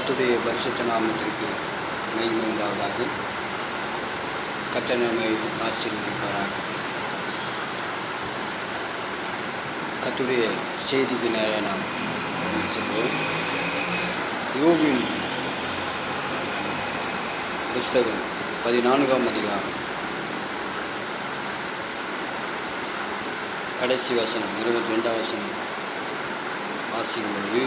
கர்த்தருடைய பரிசுத்த நாமத்திற்கு மகிமை உண்டாவதாக. கர்த்தர் நம்மை ஆசீர்வதிப்பாராக. கர்த்தருடைய செய்திக்கு நேராக நாம் செல்வோம். யோபின் புஸ்தகம் 14ஆம் அதிகாரம் கடைசி வசனம் 22ஆம் வசனம் வாசிக்கும் பொழுது,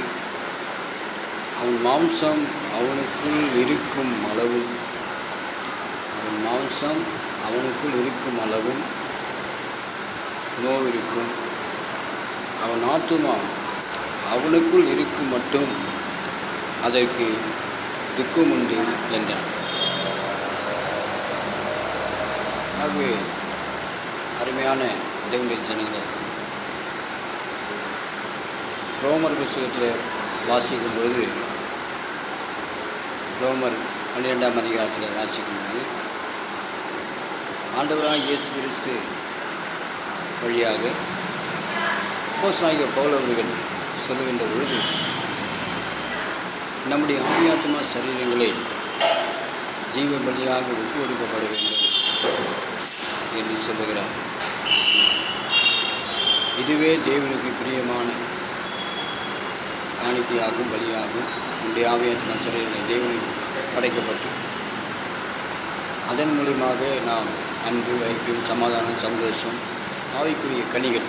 அவன் மாம்சம் அவனுக்குள் இருக்கும் அளவும் நோவிருக்கும், அவன் ஆத்துமா அவனுக்குள் இருக்கும் மட்டும் அதற்கு துக்கம் உண்டு என்றான். ஆகவே அருமையான தேவனுடைய ஜனங்களே, ரோமர் புஸ்தகத்தில் வாசிக்கும் பொழுது, ரோமர் 12ஆம் அதிகாரத்தில் வாசிக்கும்போது, ஆண்டவராக இயேசு கிறிஸ்து வழியாக அப்போஸ்தலனாகிய பவுல் அவர்கள் சொல்லுகின்ற பொழுது, நம்முடைய ஆவியாத்மா சரீரங்களை ஜீவ பலியாக ஒப்பு கொடுக்கப்பட வேண்டும் என்று சொல்லுகிறார். இதுவே தேவனுக்கு பிரியமான காணிக்கையாகும் பலியாகும். நம்முடைய ஆவியாத்மா சரீரங்களை தேவனுக்கு படைக்கப்பட்டு அதன் மூலியமாக நாம் அன்பு, ஐக்கியம், சமாதானம், சந்தோஷம், ஆவிக்குரிய கனிகள்,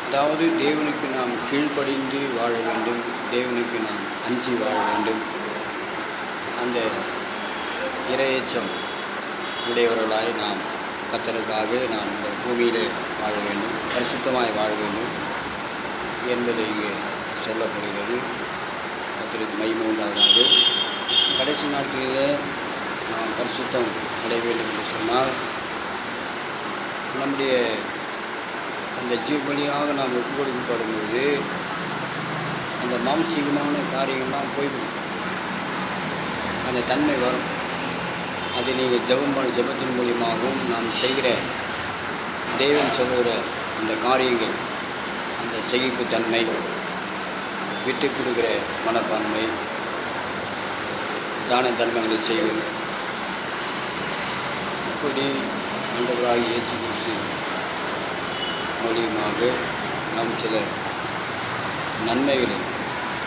அதாவது தேவனுக்கு நாம் கீழ்ப்படிந்து வாழ வேண்டும், தேவனுக்கு நாம் அஞ்சி வாழ வேண்டும், அந்த இறையச்சம் உடையவர்களாய் நாம் கர்த்தருக்காக நாம் இந்த பூமியிலே வாழ வேண்டும், பரிசுத்தமாய் வாழ வேண்டும் என்பதை இங்கே சொல்லப்படுகிறது. கர்த்தருக்கு மகிமை உண்டாவதாக. கடைசி நாட்களில் நாம் பரிசுத்தம் அடைய வேண்டும் என்று சொன்னால், நம்முடைய அந்த ஜீவபலியாக நாம் ஒப்பு கொடுக்கப்படும்போது அந்த மாம்சீகமான காரியங்கள்லாம் போய்விடும், அந்த தன்மை வரும். அது நீங்கள் ஜெபத்தின் மூலியமாகவும் நாம் செய்கிற தேவன் சொல்கிற அந்த காரியங்கள், அந்த சகிப்பு தன்மை, விட்டு கொடுக்கிற மனப்பான்மை, தான தர்மங்களை செய்வது, இப்படி ஆண்டவராகிய இயேசு கிறிஸ்து மூலியமாக நாம் சில நன்மைகளை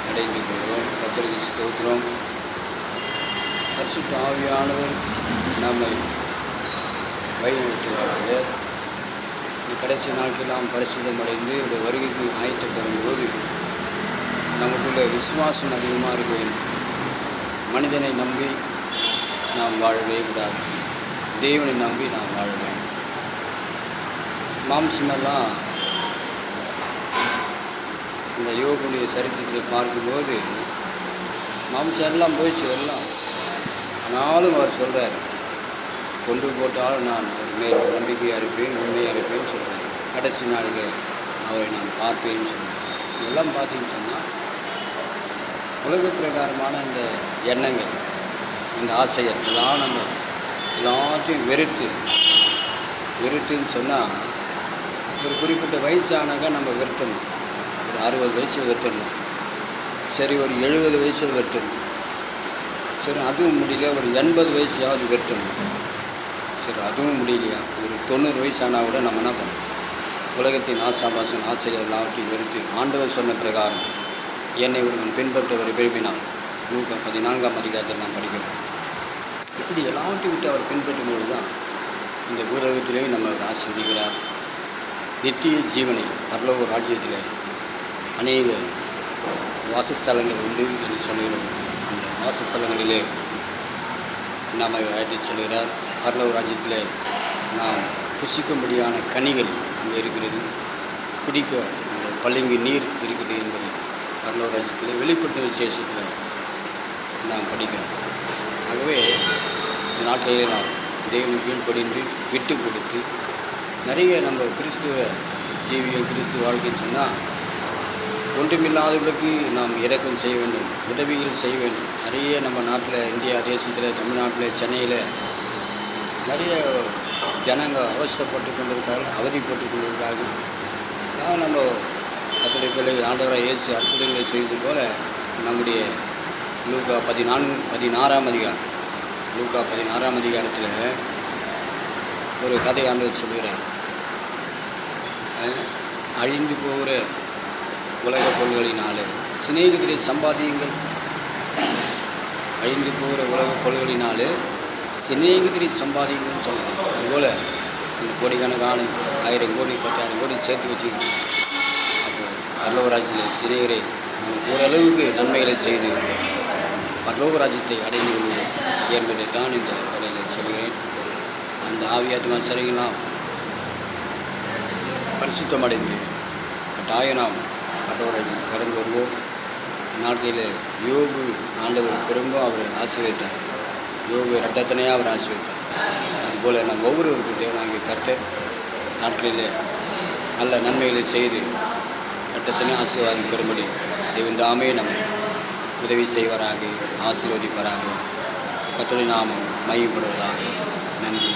அடைந்து கொள்கிறோம். கர்த்தருக்கு ஸ்தோத்திரம். பரிசுத்த ஆவியானவர் நம்மை வழிநடத்துவாராக. கடைசி நாட்கள் நாம் பரிசுத்தம் அடைந்து இந்த வருகைக்கு ஆயத்தப்படும் போது நமக்குள்ள விசுவாசம் அதிகமாக இருக்க வேண்டும். மனிதனை நம்பி நாம் வாழவே கூடாது, தேவனை நம்பி நாம் வாழ வேண்டும். மாம்சமெல்லாம் இந்த யோகுடைய சரித்திரத்தை பார்க்கும்போது மாம்சம் எல்லாம் போயிடுச்சு, எல்லாம். ஆனாலும் அவர் சொல்கிறார், கொண்டு போட்டாலும் நான் அவர் மேல் நம்பிக்கையாக இருப்பேன், உண்மையாக இருப்பேன்னு சொல்கிறார். கடைசி நாளில் அவரை நான் பார்ப்பேன்னு சொல்கிறேன். இதெல்லாம் பார்த்தீங்கன்னு சொன்னால், உலக பிரகாரமான இந்த எண்ணங்கள், இந்த ஆசைகள் எல்லாம் நம்ம எல்லாத்தையும் வெறுத்துன்னு சொன்னால், ஒரு குறிப்பிட்ட வயசானாக்கா நம்ம வெறுத்தணும். ஒரு 60 வயசு வெறுத்தணும், சரி ஒரு 70 வயசு வெறுத்தணும், சரி அதுவும் முடியல ஒரு 80 வயசாவது வெறுத்தணும், சரி அதுவும் முடியலையா ஒரு 90 வயசானால் கூட நம்ம என்ன பண்ணணும்? உலகத்தின் ஆசாபாசன் ஆசைகள் எல்லாவற்றையும் வெறுத்து ஆண்டவர் சொன்ன பிரகாரம் என்னை ஒருவன் பின்பற்றவரை விரும்பினான். லூக்கா 14ஆம் அதிகாரத்தில் நாம் படிக்கிறோம். இப்படி எல்லாவற்றையும் விட்டு அவர் பின்பற்றும்போது தான் இந்த பூலோகத்திலேயும் நம்ம அவர் ஆசீர்வதிக்கிறார். நித்திய ஜீவனை பரலோக ராஜ்யத்தில் அநேக வாசஸ்தலங்கள் உண்டு என்று சொல்கிறோம். அந்த வாசஸ்தலங்களிலே நாம் அழைத்து செல்கிறார். பரலோக ராஜ்யத்தில் நாம் புசிக்கும்படியான கனிகள் அங்கே இருக்கிறது, குடிக்க அந்த பளிங்கு நீர் இருக்குது என்பதை பரலோக ராஜ்யத்தில் வெளிப்பட்ட விசேஷத்தில் நாம் படிக்கிறோம். ஆகவே இந்த நாட்டிலே நாம் தேவனுக்கு கீழ்ப்படிந்து விட்டு கொடுத்து நிறைய நம்ம கிறிஸ்துவ ஜீவியம், கிறிஸ்துவ வாழ்க்கைன்னு சொன்னால், ஒன்றுமில்லாதவர்களுக்கு நாம் இரக்கம் செய்ய வேண்டும், உதவிகள் செய்ய வேண்டும். நிறைய நம்ம நாட்டில், இந்தியா தேசத்தில், தமிழ்நாட்டில், சென்னையில் நிறைய ஜனங்க அவஸ்தைப்பட்டு கொண்டிருக்கார்கள், அவதிப்பட்டு கொண்டிருக்கார்கள். நம்ம கர்த்தருடைய பிள்ளைகள் ஆண்டவராக இயேசு அற்புதங்களை செய்தது போல நம்முடைய லூக்கா 16ஆம் அதிகாரம். லூக்கா 16ஆம் அதிகாரத்தில் ஒரு கதை ஆண்டவர் சொல்கிறார். அழிந்து போகிற உலக பொருள்களினாலே சிநேகிதரை சம்பாதியுங்கள். அழிந்து போகிற உலக பொருள்களினாலே சிநேகிதரை சம்பாதிங்கன்னு சொல்கிறார். அதுபோல் இந்த கோடிக்கணக்கான 1000 கோடி 10,000 கோடி சேர்த்து வச்சுக்கணும். அப்போ பரலோகராஜ்யத்தில் சிநேகரை ஓரளவுக்கு நன்மைகளை செய்து பரலோகராஜ்யத்தை அடைந்து கொள்வோம் என்பதை தான் இந்த வேலையில் சொல்கிறேன். அந்த ஆவியாத்மா சரிகளாம் பரிசுத்தமடைந்து கட்டாயம் நாம் பரலோகராஜ்யத்தை கடந்து வருவோம். நாட்டில் யோபு ஆண்டவர் திரும்ப அவர் ஆசீர்வதித்தார். யோபு இரட்டத்தனையாக அவர் ஆசீர்வதித்தார். அதுபோல் நம் ஒவ்வொருவருக்கும் தேவனாகிய கர்த்தர் நாட்களிலே நல்ல நன்மைகளை செய்து இரட்டத்தனை ஆசீர்வாதம் பெறும்படி தேவன்தாமே நம்மை உதவி செய்வாராக, ஆசீர்வதிப்பாராக. கர்த்தருடைய நாமம் மகிமைப்படுவதாக. நன்றி.